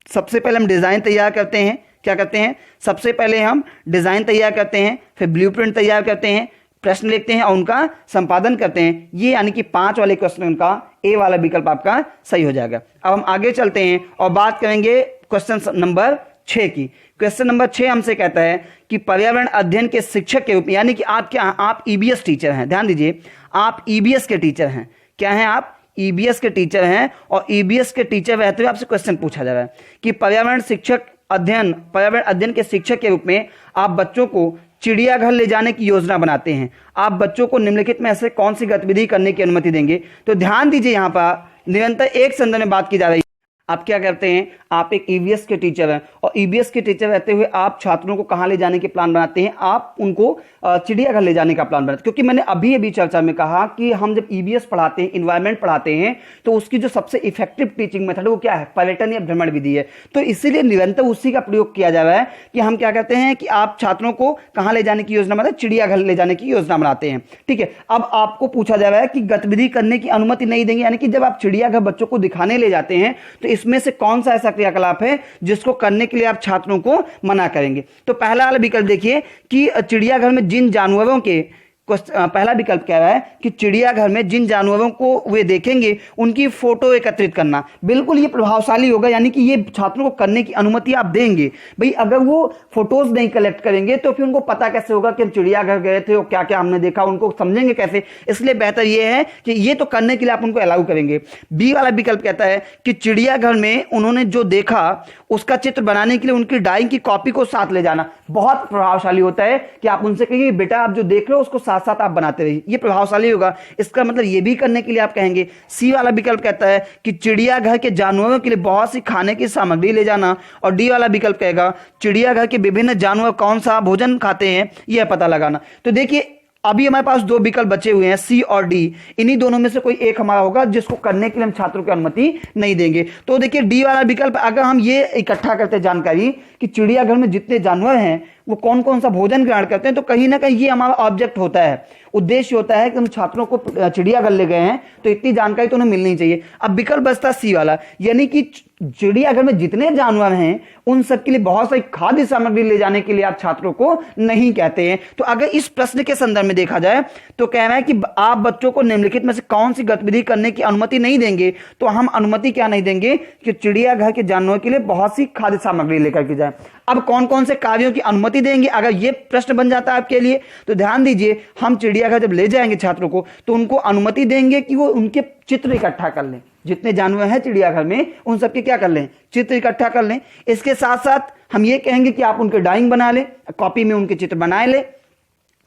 सबसे पहले हम डिजाइन तैयार करते हैं। क्या करते हैं, सबसे पहले हम डिजाइन तैयार करते हैं, फिर ब्लूप्रिंट तैयार करते हैं, प्रश्न लिखते हैं और उनका संपादन करते हैं। ये यानी कि 5 वाले क्वेश्चन का ए वाला विकल्प आपका सही हो जाएगा। अब हम आगे चलते हैं और बात करेंगे क्वेश्चन नंबर 6 की। क्वेश्चन नंबर 6 हमसे कहता है कि पर्यावरण अध्ययन के शिक्षक के रूप में, यानी कि आप ईबीएस टीचर हैं। ध्यान दीजिए, आप ईबीएस के टीचर हैं। क्या हैं आप? ईबीएस के टीचर हैं। और ईबीएस के टीचर रहते हुए आपसे क्वेश्चन पूछा जा रहा है कि पर्यावरण अध्ययन के शिक्षक के रूप में आप बच्चों को चिड़ियाघर ले जाने की योजना बनाते हैं। आप बच्चों को निम्नलिखित में ऐसे कौन सी गतिविधि करने की अनुमति देंगे? तो ध्यान दीजिए, यहां पर निरंतर एक संदर्भ में बात की जा रही है। आप क्या करते हैं, आप एक ईबीएस के टीचर हैं और ईबीएस के टीचर रहते हुए आप छात्रों को कहां ले जाने के प्लान बनाते हैं? आप उनको चिड़ियाघर ले जाने का प्लान बनाते हैं। क्योंकि मैंने अभी चर्चा में कहा कि हम जब ईबीएस पढ़ाते हैं, इन्वायरमेंट पढ़ाते हैं, तो उसकी जो सबसे इफेक्टिव टीचिंग मेथड वो क्या है, पर्यटन या भ्रमण विधि है। तो इसीलिए निरंतर उसी का प्रयोग किया जा रहा है कि हम क्या कहते हैं कि आप छात्रों को कहां ले जाने की योजना बनाते हैं, चिड़ियाघर ले जाने की योजना बनाते हैं। ठीक है, अब आपको पूछा जा रहा है कि गतिविधि करने की अनुमति नहीं देंगे, यानी कि जब आप चिड़ियाघर बच्चों को दिखाने ले जाते हैं तो इसमें से कौन सा ऐसा क्रियाकलाप है जिसको करने के लिए आप छात्रों को मना करेंगे? तो पहला वाला विकल्प देखिए कि चिड़ियाघर में जिन जानवरों के पहला विकल्प कह रहा है कि चिड़ियाघर में जिन जानवरों को वे देखेंगे उनकी फोटो एकत्रित करना। बिल्कुल ये प्रभावशाली होगा, यानी कि ये छात्रों को करने की अनुमति आप देंगे। भाई अगर वो फोटोज नहीं कलेक्ट करेंगे तो फिर उनको पता कैसे होगा कि हम चिड़ियाघर गए थे और क्या क्या हमने देखा, उनको समझेंगे कैसे? इसलिए बेहतर ये है कि ये तो करने के लिए आप उनको अलाउ करेंगे। बी वाला विकल्प कहता है कि चिड़ियाघर में उन्होंने जो देखा उसका चित्र बनाने के लिए उनकी ड्राइंग की कॉपी को साथ ले जाना। बहुत प्रभावशाली होता है कि आप उनसे कहिए बेटा आप जो देख रहे हो उसको साथ साथ आप बनाते रहिए, ये प्रभावशाली होगा। इसका मतलब ये भी करने के लिए आप कहेंगे। सी वाला विकल्प कहता है कि चिड़ियाघर के जानवरों के लिए बहुत सी खाने की सामग्री ले जाना। और डी वाला विकल्प कहेगा चिड़ियाघर के विभिन्न जानवर कौन सा भोजन खाते हैं यह पता लगाना। तो देखिए अभी हमारे पास 2 विकल्प बचे हुए हैं, सी और डी। इन्हीं दोनों में से कोई एक हमारा होगा जिसको करने के लिए हम छात्रों की अनुमति नहीं देंगे। तो देखिए डी वाला विकल्प, अगर हम ये इकट्ठा करते जानकारी कि चिड़ियाघर में जितने जानवर हैं वो कौन कौन सा भोजन ग्रहण करते हैं, तो कहीं ना कहीं ये हमारा ऑब्जेक्ट होता है, उद्देश्य होता है कि हम छात्रों को चिड़ियाघर ले गए हैं तो इतनी जानकारी तो उन्हें मिलनी चाहिए। अब विकल्प बचता सी वाला, यानी कि चिड़ियाघर में जितने जानवर हैं उन सब के लिए बहुत सारी खाद्य सामग्री ले जाने के लिए आप छात्रों को नहीं कहते हैं। तो अगर इस प्रश्न के संदर्भ में देखा जाए तो कहना है कि आप बच्चों को निम्नलिखित में से कौन सी गतिविधि करने की अनुमति नहीं देंगे, तो हम अनुमति क्या नहीं देंगे कि चिड़ियाघर के जानवरों के लिए बहुत सी खाद्य सामग्री लेकर के जाए। अब कौन कौन से कार्यों की अनुमति देंगे, अगर यह प्रश्न बन जाता है आपके लिए तो ध्यान दीजिए, हम चिड़ियाघर जब ले जाएंगे छात्रों को तो उनको अनुमति देंगे कि वो उनके चित्र इकट्ठा कर लें। जितने जानवर हैं चिड़ियाघर में उन सबके क्या कर लें, चित्र इकट्ठा कर लें। इसके साथ साथ हम ये कहेंगे कि आप उनके ड्राइंग बना लें, कॉपी में उनके चित्र बनाए लें।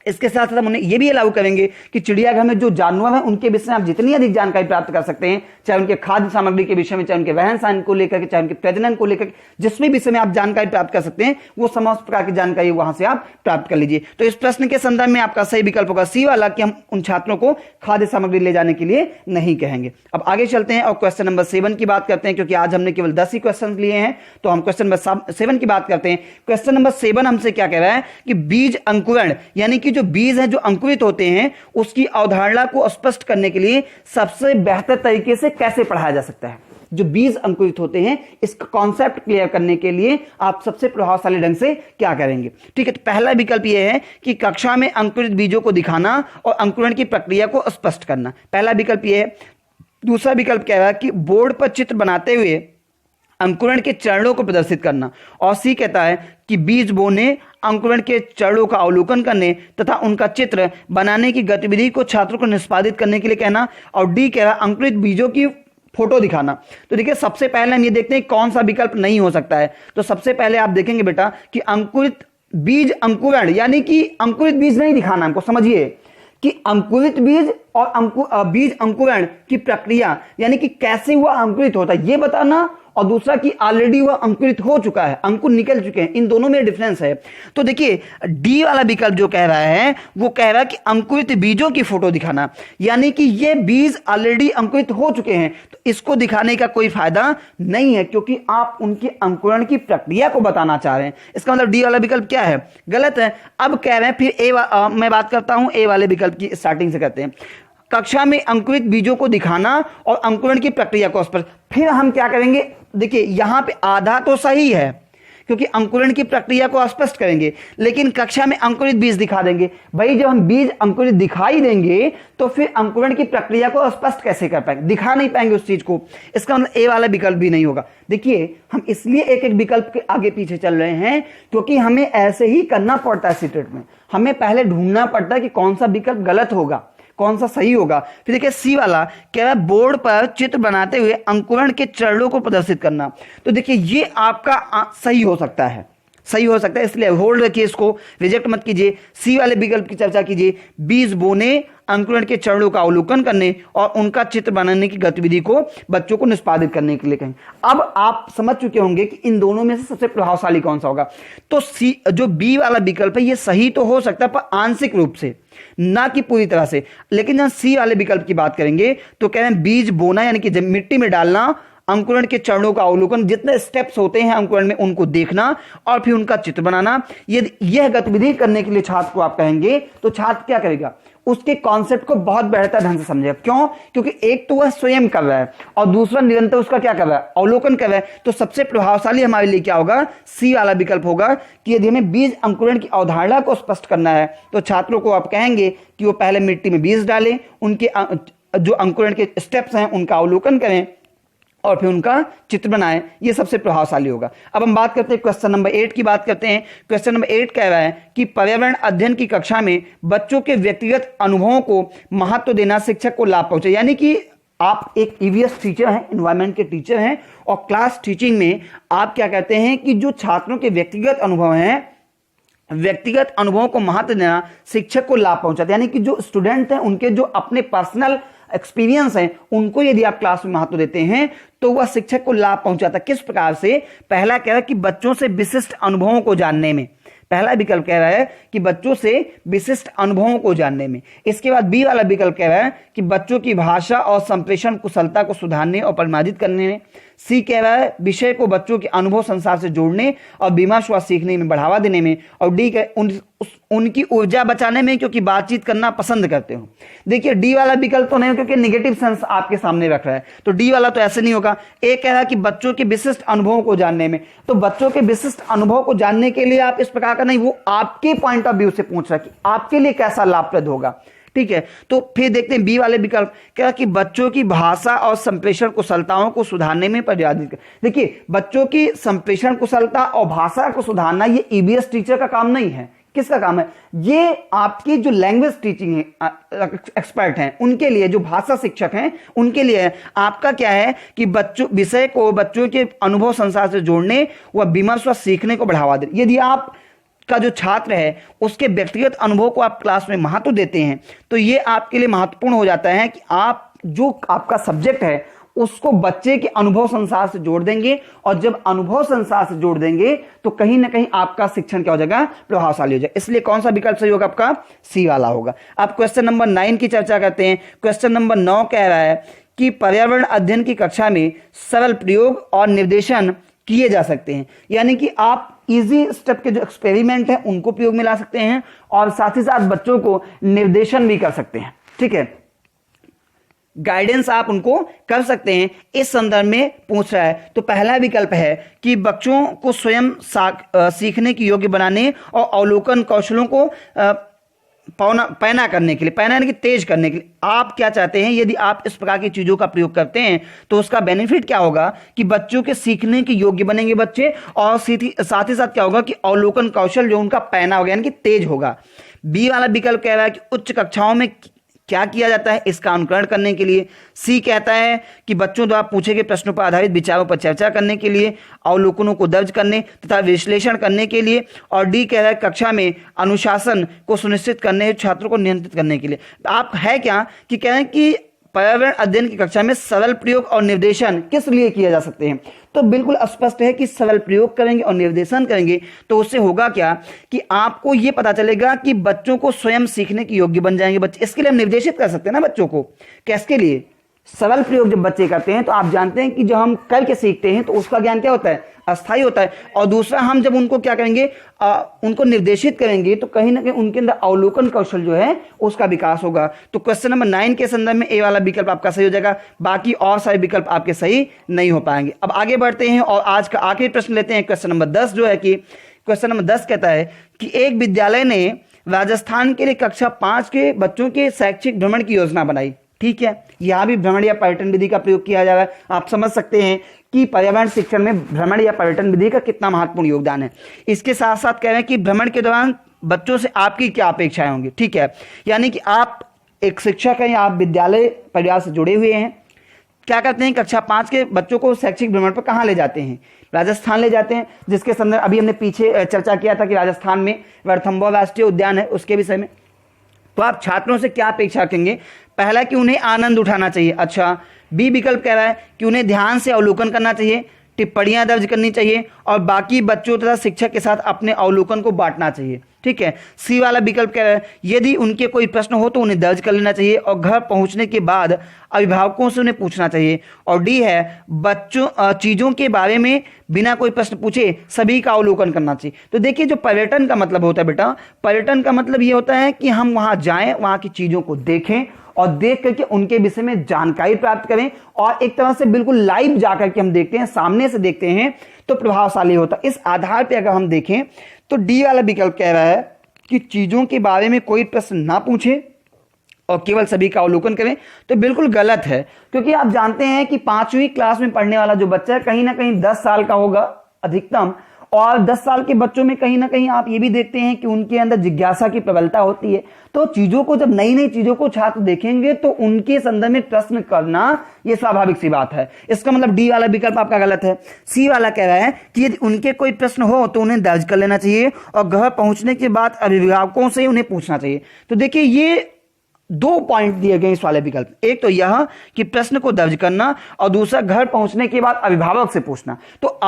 इसके साथ साथ हम उन्हें ये भी लागू करेंगे कि चिड़ियाघर में जो जानवर हैं उनके विषय में आप जितनी अधिक जानकारी प्राप्त कर सकते हैं, चाहे उनके खाद्य सामग्री के विषय में, चाहे उनके रहन सहन को लेकर के, चाहे उनके प्रजनन को लेकर, जिस भी विषय में आप जानकारी प्राप्त कर सकते हैं वो समस्त प्रकार की जानकारी वहां से आप प्राप्त कर लीजिए। तो इस प्रश्न के संदर्भ में आपका सही विकल्प होगा सी वाला, कि हम उन छात्रों को खाद्य सामग्री ले जाने के लिए नहीं कहेंगे। अब आगे चलते हैं और क्वेश्चन नंबर 7 की बात करते हैं, क्योंकि आज हमने केवल 10 ही क्वेश्चन लिए हैं, तो हम क्वेश्चन नंबर 7 की बात करते हैं। क्वेश्चन नंबर 7 हमसे क्या कह रहा है कि बीज अंकुरण यानी कि जो बीज है जो अंकुरित होते हैं उसकी अवधारणा को स्पष्ट करने के लिए सबसे बेहतर तरीके से कैसे पढ़ाया जा सकता है। जो बीज अंकुरित होते हैं इसका कॉन्सेप्ट क्लियर करने के लिए आप सबसे प्रभावशाली ढंग से क्या करेंगे। ठीक है, तो पहला विकल्प यह है कि कक्षा में अंकुरित बीजों को दिखाना और अंकुरण की प्रक्रिया को स्पष्ट करना, पहला विकल्प यह है। दूसरा विकल्प कह रहा है कि बोर्ड पर चित्र बनाते हुए अंकुरण के चरणों को प्रदर्शित करना, और सी कहता है कि बीज बोने, अंकुरण के चरणों का अवलोकन करने तथा उनका चित्र बनाने की गतिविधि को छात्रों को निष्पादित करने के लिए कहना, और डी कह रहा है अंकुरित बीजों की फोटो दिखाना। तो देखिए सबसे पहले हम ये देखते हैं कौन सा विकल्प नहीं हो सकता है। तो सबसे पहले आप देखेंगे बेटा कि अंकुरित बीज अंकुरण यानी कि अंकुरित बीज नहीं दिखाना, हमको समझिए कि अंकुरित बीज और बीज अंकुरण की प्रक्रिया यानी कि कैसे हुआ अंकुरित होता है ये बताना, और दूसरा कि ऑलरेडी वह अंकुरित हो चुका है, अंकुर निकल चुके हैं, इन दोनों में डिफरेंस है। तो देखिए डी वाला विकल्प जो कह रहा है वो कह रहा है कि अंकुरित बीजों की फोटो दिखाना, यानी कि ये बीज ऑलरेडी अंकुरित हो चुके हैं, तो इसको दिखाने का कोई फायदा नहीं है क्योंकि आप उनके अंकुरण की प्रक्रिया को बताना चाह रहे हैं। इसका मतलब डी वाला विकल्प क्या है, गलत है। अब कह रहे हैं फिर मैं बात करता हूं ए वाले विकल्प की, स्टार्टिंग से करते हैं। कक्षा में अंकुरित बीजों को दिखाना और अंकुरण की प्रक्रिया को स्पष्ट, फिर हम क्या करेंगे, देखिए यहां पे आधा तो सही है क्योंकि अंकुरण की प्रक्रिया को स्पष्ट करेंगे, लेकिन कक्षा में अंकुरित बीज दिखा देंगे। भाई जब हम बीज अंकुरित दिखाई देंगे तो फिर अंकुरण की प्रक्रिया को स्पष्ट कैसे कर पाएंगे, दिखा नहीं पाएंगे उस चीज को। इसका मतलब ए वाला विकल्प भी नहीं होगा। देखिए हम इसलिए एक एक विकल्प के आगे पीछे चल रहे हैं क्योंकि हमें ऐसे ही करना पड़ता है सीटेट में, हमें पहले ढूंढना पड़ता है कि कौन सा विकल्प गलत होगा, कौन सा सही होगा। फिर देखिए सी वाला कह रहा है बोर्ड पर चित्र बनाते हुए अंकुरण के चरणों को प्रदर्शित करना। तो देखिए ये आपका सही हो सकता है, सही हो सकता है, इसलिए होल्ड रखिए, इसको रिजेक्ट मत कीजिए। सी वाले विकल्प की चर्चा कीजिए, बीज बोने, अंकुरण के चरणों का अवलोकन करने और उनका चित्र बनाने की गतिविधि को बच्चों को निष्पादित करने के लिए कहें। अब आप समझ चुके होंगे कि इन दोनों में से सबसे प्रभावशाली कौन सा होगा। तो सी जो बी वाला विकल्प है ये सही तो हो सकता है पर आंशिक रूप से, ना कि पूरी तरह से। लेकिन जब सी वाले विकल्प की बात करेंगे तो कह रहे हैं बीज बोना यानी कि मिट्टी में डालना, अंकुरण के चरणों का अवलोकन, जितने स्टेप्स होते हैं अंकुरण में उनको देखना और फिर उनका चित्र बनाना। यह गतिविधि करने के लिए छात्र को आप कहेंगे तो छात्र क्या करेगा, उसके कॉन्सेप्ट को बहुत बेहतर ढंग से समझेगा। क्यों, क्योंकि एक तो वह स्वयं कर रहा है और दूसरा निरंतर उसका क्या कर रहा है, अवलोकन कर रहा है। तो सबसे प्रभावशाली हमारे लिए क्या होगा, सी वाला विकल्प होगा कि यदि हमें बीज अंकुरण की अवधारणा को स्पष्ट करना है तो छात्रों को आप कहेंगे कि वो पहले मिट्टी में बीज डालें, उनके जो अंकुरण के स्टेप्स हैं उनका अवलोकन करें और फिर उनका चित्र बनाएं। ये सबसे प्रभावशाली होगा। अब हम बात करते हैं क्वेश्चन नंबर 8 की बात करते हैं। क्वेश्चन नंबर 8 कह रहा है कि पर्यावरण अध्ययन की कक्षा में बच्चों के व्यक्तिगत अनुभवों को महत्व देना शिक्षक को लाभ पहुंचे। यानी कि आप एक ईवीएस टीचर हैं, एनवायरमेंट के टीचर हैं, और क्लास टीचिंग में आप क्या कहते हैं कि जो छात्रों के व्यक्तिगत अनुभव हैं, व्यक्तिगत अनुभवों को महत्व देना शिक्षक को लाभ पहुंचाता है। यानी कि जो स्टूडेंट हैं उनके जो अपने पर्सनल एक्सपीरियंस हैं उनको यदि आप क्लास में महत्व देते हैं तो वह शिक्षक को लाभ पहुंचाता है। किस प्रकार से, पहला कह रहा है कि बच्चों से विशिष्ट अनुभवों को जानने में, पहला विकल्प कह रहा है कि बच्चों से विशिष्ट अनुभवों को जानने में। इसके बाद बी वाला विकल्प कह रहा है कि बच्चों की भाषा और संप्रेषण कुशलता को सुधारने और परिमार्जित करने में। सी कह रहा है विषय को बच्चों के अनुभव संसार से जोड़ने और विमर्श व सीखने में बढ़ावा देने में। और डी उनकी ऊर्जा बचाने में, क्योंकि बातचीत करना पसंद करते हो। देखिए डी वाला विकल्प तो नहीं, क्योंकि नेगेटिव सेंस आपके सामने रख रहा है, तो डी वाला तो ऐसे नहीं होगा। ए कह रहा है कि बच्चों के विशिष्ट अनुभवों को जानने में, तो बच्चों के विशिष्ट अनुभव को जानने के लिए आप इस प्रकार का नहीं, वो आपके पॉइंट ऑफ व्यू से पूछ रहा है कि आपके लिए कैसा लाभप्रद होगा। ठीक है, तो फिर देखते हैं बी वाले विकल्प क्या, कि बच्चों की भाषा और संप्रेषण कुशलताओं को सुधारने में परिमार्जित कर। देखिए बच्चों की संप्रेषण कुशलता और भाषा को सुधारना ये ईबीएस टीचर का काम नहीं है। किसका काम है, ये आपकी जो लैंग्वेज टीचिंग है एक्सपर्ट हैं उनके लिए, जो भाषा शिक्षक हैं उनके लिए है। आपका क्या है कि बच्चों विषय को बच्चों के अनुभव संसार से जोड़ने व विमर्श व सीखने को बढ़ावा दे। यदि आप का जो छात्र है उसके व्यक्तिगत अनुभव को आप क्लास में महत्व देते हैं, तो ये आपके लिए महत्वपूर्ण हो जाता है कि आप जो आपका सब्जेक्ट है उसको बच्चे के अनुभव संसार से जोड़ देंगे, और जब अनुभव संसार से जोड़ देंगे तो कहीं ना कहीं आपका शिक्षण क्या हो जाएगा, प्रभावशाली हो जाएगा। इसलिए कौन सा विकल्प सही होगा, आपका सी वाला होगा। अब क्वेश्चन नंबर 9 की चर्चा करते हैं। क्वेश्चन नंबर 9 कह रहा है कि पर्यावरण अध्ययन की कक्षा में सरल प्रयोग और निर्देशन किए जा सकते हैं, यानी कि आप इजी स्टेप के जो एक्सपेरिमेंट है उनको प्रयोग में ला सकते हैं और साथ ही साथ बच्चों को निर्देशन भी कर सकते हैं। ठीक है, गाइडेंस आप उनको कर सकते हैं। इस संदर्भ में पूछ रहा है, तो पहला विकल्प है कि बच्चों को स्वयं सीखने की योग्य बनाने और अवलोकन कौशलों को पैना करने के लिए, पैना यानी कि तेज करने के लिए आप क्या चाहते हैं, यदि आप इस प्रकार की चीजों का प्रयोग करते हैं तो उसका बेनिफिट क्या होगा कि बच्चों के सीखने के योग्य बनेंगे बच्चे, और साथ ही साथ क्या होगा कि अवलोकन कौशल जो उनका पैना होगा यानी कि तेज होगा। बी वाला विकल्प कह रहा है कि उच्च कक्षाओं में क्या किया जाता है, इसका अनुकरण करने के लिए। सी कहता है कि बच्चों द्वारा पूछे गए प्रश्नों पर आधारित विचारों पर चर्चा करने के लिए, अवलोकनों को दर्ज करने तथा विश्लेषण करने के लिए। और डी कह रहा है कक्षा में अनुशासन को सुनिश्चित करने, छात्रों को नियंत्रित करने के लिए। आप है क्या कि कह रहे हैं कि पर्यावरण अध्ययन की कक्षा में सरल प्रयोग और निर्देशन किस लिए किए जा सकते हैं, तो बिल्कुल स्पष्ट है कि सरल प्रयोग करेंगे और निर्देशन करेंगे तो उससे होगा क्या कि आपको यह पता चलेगा कि बच्चों को स्वयं सीखने के योग्य बन जाएंगे बच्चे। इसके लिए हम निर्देशित कर सकते हैं ना बच्चों को, कैसके लिए, सरल प्रयोग जब बच्चे करते हैं तो आप जानते हैं कि जब हम करके सीखते हैं तो उसका ज्ञान क्या होता है, अस्थायी होता है। और दूसरा, हम जब उनको क्या करेंगे, उनको निर्देशित करेंगे तो कहीं ना कहीं उनके अंदर अवलोकन कौशल जो है उसका विकास होगा। तो क्वेश्चन नंबर 9 के संदर्भ में ए वाला विकल्प आपका सही हो जाएगा, बाकी और सारे विकल्प आपके सही नहीं हो पाएंगे। अब आगे बढ़ते हैं और आज का आखिरी प्रश्न लेते हैं, क्वेश्चन नंबर 10 जो है कि क्वेश्चन नंबर 10 कहता है कि एक विद्यालय ने राजस्थान के लिए कक्षा 5 के बच्चों के शैक्षिक भ्रमण की योजना बनाई। ठीक है, यहां भी भ्रमण या पर्यटन विधि का प्रयोग किया जा रहा है। आप समझ सकते हैं कि पर्यावरण शिक्षण में भ्रमण या पर्यटन विधि का कितना महत्वपूर्ण योगदान है। इसके साथ साथ कह रहे हैं कि भ्रमण के दौरान बच्चों से आपकी क्या अपेक्षाएं होंगी। ठीक है, यानी कि आप एक शिक्षक हैं या आप विद्यालय परिवार से जुड़े हुए हैं, क्या करते हैं, कक्षा 5 के बच्चों को शैक्षिक भ्रमण पर कहाँ ले जाते हैं, राजस्थान ले जाते हैं, जिसके संदर्भ अभी हमने पीछे चर्चा किया था कि राजस्थान में रणथंभौर राष्ट्रीय उद्यान है, उसके विषय में। तो आप छात्रों से क्या अपेक्षा रखेंगे, पहला कि उन्हें आनंद उठाना चाहिए। अच्छा, बी विकल्प कह रहा है कि उन्हें ध्यान से अवलोकन करना चाहिए, टिप्पणियां दर्ज करनी चाहिए और बाकी बच्चों तथा शिक्षक के साथ अपने अवलोकन को बांटना चाहिए। ठीक है, सी वाला विकल्प कह रहा है यदि उनके कोई प्रश्न हो तो उन्हें दर्ज कर लेना चाहिए और घर पहुंचने के बाद अभिभावकों से उन्हें पूछना चाहिए। और डी है बच्चों चीज़ों के बारे में बिना कोई प्रश्न पूछे सभी का अवलोकन करना चाहिए। तो देखिए, जो पर्यटन का मतलब होता है बेटा, पर्यटन का मतलब ये होता है कि हम वहां जाएं, वहां की चीज़ों को देखें और देख करके उनके विषय में जानकारी प्राप्त करें, और एक तरह से बिल्कुल लाइव जाकर के हम देखते हैं, सामने से देखते हैं तो प्रभावशाली होता है। इस आधार पर अगर हम देखें तो डी वाला विकल्प कह रहा है कि चीजों के बारे में कोई प्रश्न ना पूछे और केवल सभी का अवलोकन करें, तो बिल्कुल गलत है। क्योंकि आप जानते हैं कि 5वीं क्लास में पढ़ने वाला जो बच्चा है कहीं ना कहीं 10 साल का होगा अधिकतम, और 10 साल के बच्चों में कहीं ना कहीं आप ये भी देखते हैं कि उनके अंदर जिज्ञासा की प्रबलता होती है। तो चीजों को, जब नई नई चीजों को छात्र देखेंगे तो उनके संदर्भ में प्रश्न करना ये स्वाभाविक सी बात है। इसका मतलब डी वाला विकल्प आपका गलत है। सी वाला कह रहा है कि यदि उनके कोई प्रश्न हो तो उन्हें दर्ज कर लेना चाहिए और घर पहुंचने के बाद अभिभावकों से उन्हें पूछना चाहिए। तो देखिए, ये 2 पॉइंट दिए गए इस वाले विकल्प, एक तो यह कि प्रश्न को दर्ज करना और दूसरा घर पहुंचने के बाद अभिभावक से पूछना। तो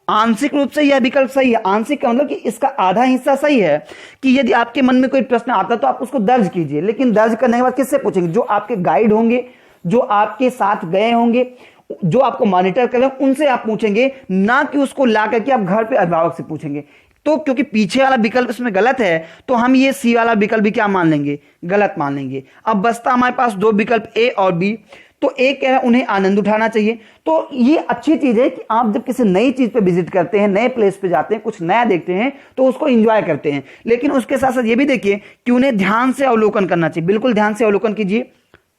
आंशिक रूप से यह विकल्प सही है। आंशिक का मतलब कि इसका आधा हिस्सा सही है कि यदि आपके मन में कोई प्रश्न आता है तो आप उसको दर्ज कीजिए, लेकिन दर्ज करने के बाद किससे पूछेंगे, जो आपके गाइड होंगे, जो आपके साथ गए होंगे, जो आपको मॉनिटर करें, उनसे आप पूछेंगे, ना कि उसको ला करके आप घर पे अभिभावक से पूछेंगे। तो क्योंकि पीछे वाला विकल्प इसमें गलत है तो हम ये सी वाला विकल्प भी क्या मान लेंगे, गलत मान लेंगे। अब बचता हमारे पास 2 विकल्प ए और बी। तो एक कह रहा है उन्हें आनंद उठाना चाहिए। तो ये अच्छी चीज है कि आप जब किसी नई चीज पे विजिट करते हैं, नए प्लेस पे जाते हैं, कुछ नया देखते हैं तो उसको एंजॉय करते हैं, लेकिन उसके साथ साथ ये भी देखिए कि उन्हें ध्यान से अवलोकन करना चाहिए। बिल्कुल ध्यान से अवलोकन कीजिए,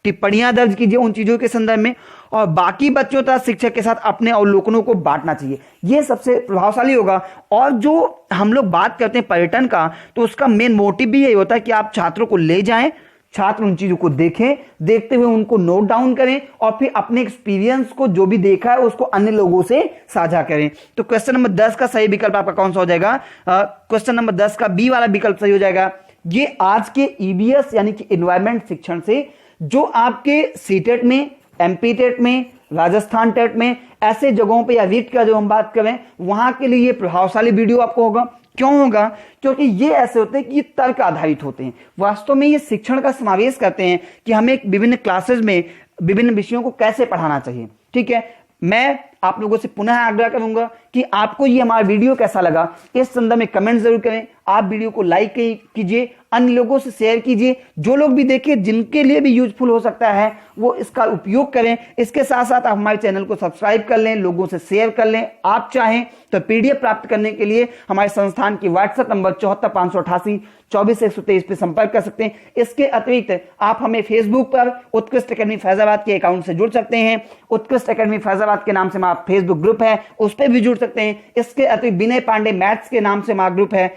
टिप्पणियां दर्ज कीजिए उन चीजों के संदर्भ में, और बाकी बच्चों तथा शिक्षक के साथ अपने अवलोकनों को बांटना चाहिए। यह सबसे प्रभावशाली होगा। और जो हम लोग बात करते हैं पर्यटन का, तो उसका मेन मोटिव भी यही होता है कि आप छात्रों को ले जाएं, छात्र उन चीजों को देखें, देखते हुए उनको नोट डाउन करें और फिर अपने एक्सपीरियंस को जो भी देखा है उसको अन्य लोगों से साझा करें। तो क्वेश्चन नंबर 10 का सही विकल्प आपका कौन सा हो जाएगा? क्वेश्चन नंबर 10 का बी वाला विकल्प सही हो जाएगा। ये आज के ईबीएस यानी कि एनवायरमेंट शिक्षण से जो आपके सीटेट में, एमपी टेट में, राजस्थान टेट में, ऐसे जगहों पे या रीट का जो हम बात करें वहां के लिए ये प्रभावशाली वीडियो आपको होगा। क्यों होगा? क्योंकि ये ऐसे होते हैं कि ये तर्क आधारित होते हैं। वास्तव में ये शिक्षण का समावेश करते हैं कि हमें विभिन्न क्लासेस में विभिन्न विषयों को कैसे पढ़ाना चाहिए। ठीक है, मैं आप लोगों से पुनः आग्रह करूंगा कि आपको ये हमारा वीडियो कैसा लगा इस संदर्भ में कमेंट जरूर करें। आप वीडियो को लाइक कीजिए, अन्य लोगों से शेयर कीजिए, जो लोग भी देखें जिनके लिए भी यूजफुल हो सकता है वो इसका उपयोग करें। इसके साथ साथ आप हमारे चैनल को सब्सक्राइब कर लें, लोगों से शेयर कर लें। आप चाहें तो पीडीएफ प्राप्त करने के लिए हमारे संस्थान की व्हाट्सएप नंबर 74 588 24 123 पे संपर्क कर सकते हैं। इसके अतिरिक्त आप हमें फेसबुक पर उत्कृष्ट एकेडमी फैजाबाद के अकाउंट से जुड़ सकते हैं। उत्कृष्ट एकेडमी फैजाबाद के नाम से हमारा फेसबुक ग्रुप है, उस पर भी जुड़ सकते हैं। इसके अतिरिक्त विनय पांडे मैथ्स के नाम से हमारा ग्रुप है,